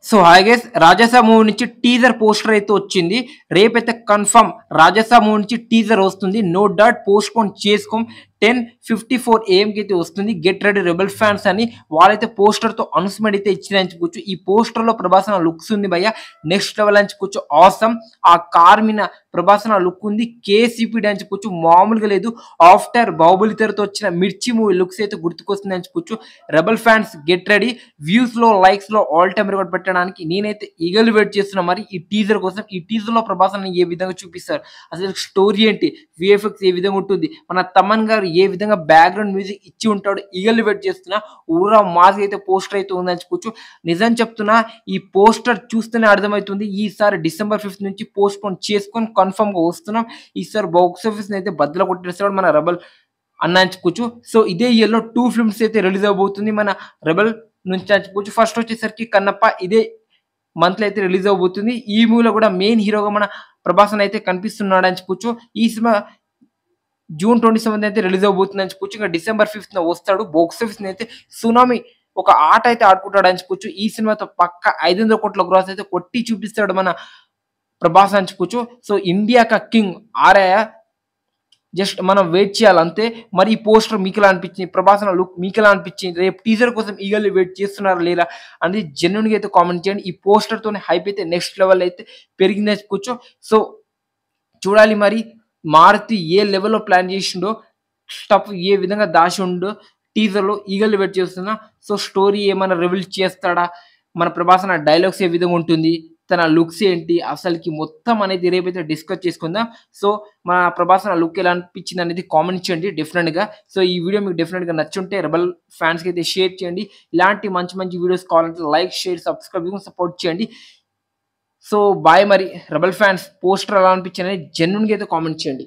So hi guys, Rajasa movie నుంచి teaser poster అయితే వచ్చింది. రేపైతే కన్ఫర్మ్ రాజసా మూవీ నుంచి టీజర్ వస్తుంది. నో డౌట్ పోస్ట్ పోన్ చేసుకోం. 10:54 AM కి అయితే వస్తుంది. గెట్ రెడీ రెబల్ ఫ్యాన్స్ అని వాళ్ళైతే పోస్టర్ తో అనౌన్స్మెంట్ అయితే ఇచ్చిన చెప్పుకోవచ్చు. ఈ పోస్టర్ లో ప్రభాస్ లుక్స్ ఉంది భయ్య, నెక్స్ట్ లెవెల్ అని చెప్పుకోవచ్చు. ఆసమ్ ఆ కార్ మీద ప్రభాస్ లుక్ ఉంది. కేసీపీడి అని చెప్పుకోవచ్చు, మామూలుగా లేదు. ఆఫ్టర్ బాహుబలి తెరతో వచ్చిన మిర్చి మూవీ లుక్స్ అయితే గుర్తుకొస్తుంది అని చెప్పుకోవచ్చు. Rebel fans get ready. Views లో లైక్స్ లో ఆల్ టైమ్ రికార్డ్ పెట్టడానికి నేనైతే ఈగల్ వెయిట్ చేస్తున్నా. మరి ఈ టీజర్ కోసం, ఈ టీజర్ లో ప్రభాస్ ఏ విధంగా చూపిస్తారు, అసలు స్టోరీ ఏంటి, విఎఫ్ఎక్స్ ఏ విధంగా ఉంటుంది, మన తమన్ గారు ఏ విధంగా బ్యాక్గ్రౌండ్ మ్యూజిక్ ఇచ్చి ఉంటాడు, ఈగల్ వెయిట్ చేస్తున్నా. ఊరా మాస్ అయితే పోస్టర్ అయితే ఉందని చెప్పుకోవచ్చు. నిజం చెప్తున్నా, ఈ పోస్టర్ చూస్తేనే అర్థమవుతుంది ఈసారి December 5th నుంచి పోస్ట్ పోన్ చేసుకొని కన్ఫర్మ్ గా వస్తున్నాం. ఈసారి బాక్స్ ఆఫీస్ అయితే బద్దలు కొట్టేస్తాడు మన రెబల్ అన్న అని చెప్పుకోవచ్చు. సో ఇదే ఇయర్ లో 2 ఫిల్మ్స్ అయితే రిలీజ్ అవబోతుంది మన రెబల్ నుంచి అని చెప్పుకోవచ్చు. ఫస్ట్ వచ్చేసరికి కన్నప్ప ఇదే మంత్ లో అయితే రిలీజ్ అవబోతుంది. ఈ మూవీలో కూడా మెయిన్ హీరోగా మన ప్రభాస్ అయితే కనిపిస్తున్నాడు అని చెప్పుకోవచ్చు. ఈ సినిమా June 27 అయితే రిలీజ్ అవబోతుంది అని చెప్పుకోవచ్చు. ఇంకా December 5th వస్తాడు. బాక్స్ ఆఫీస్ అయితే సునామీ ఒక ఆట అయితే ఆడుకుంటాడు అని చెప్పుకోవచ్చు. ఈ సినిమాతో పక్క 500 కోట్ల గ్రాస్ అయితే కొట్టి చూపిస్తాడు మన ప్రభాస్ అని చెప్పుకోవచ్చు. సో ఇండియా కా కింగ్ ఆర్యా జస్ట్ మనం వెయిట్ చేయాలి అంతే. మరి ఈ పోస్టర్ మీకు ఎలా అనిపించింది, ప్రభాస్ లుక్ మీకు ఎలా అనిపించింది, రేపు టీజర్ కోసం ఈగల్ వెయిట్ చేస్తున్నారా లేదా అనేది జెన్యున్ గా అయితే కామెంట్ చేయండి. ఈ పోస్టర్ తోనే హైప్ అయితే నెక్స్ట్ లెవెల్ అయితే పెరిగిందని చెప్పుకోవచ్చు. సో చూడాలి మరి మారుతి ఏ లెవెల్లో ప్లాన్ చేసిండో, స్టఫ్ ఏ విధంగా దాచి ఉండో టీజర్ లో ఈగల్ వెయిట్ చేస్తున్నా. సో స్టోరీ ఏమైనా రివీల్ చేస్తాడా, మన ప్రభాస్ డైలాగ్స్ ఏ విధంగా ఉంటుంది, తన లుక్స్ ఏంటి, అసలుకి మొత్తం అనేది రేపైతే డిస్కస్ చేసుకుందాం. సో మన ప్రభాస్ లుక్ ఎలా అనిపించింది అనేది కామెంట్ చేయండి డెఫినెట్ గా. సో ఈ వీడియో మీకు డెఫినెట్ గా నచ్చుంటే రెబల్ ఫ్యాన్స్ కి అయితే షేర్ చేయండి. ఇలాంటి మంచి మంచి వీడియోస్ కావాలంటే లైక్, షేర్, సబ్స్క్రైబ్ సపోర్ట్ చేయండి. So bye. మరి రెబల్ ఫ్యాన్స్ పోస్టర్ ఎలా అనిపించింది అనేది జెన్యున్ గా అయితే కామెంట్ చేయండి.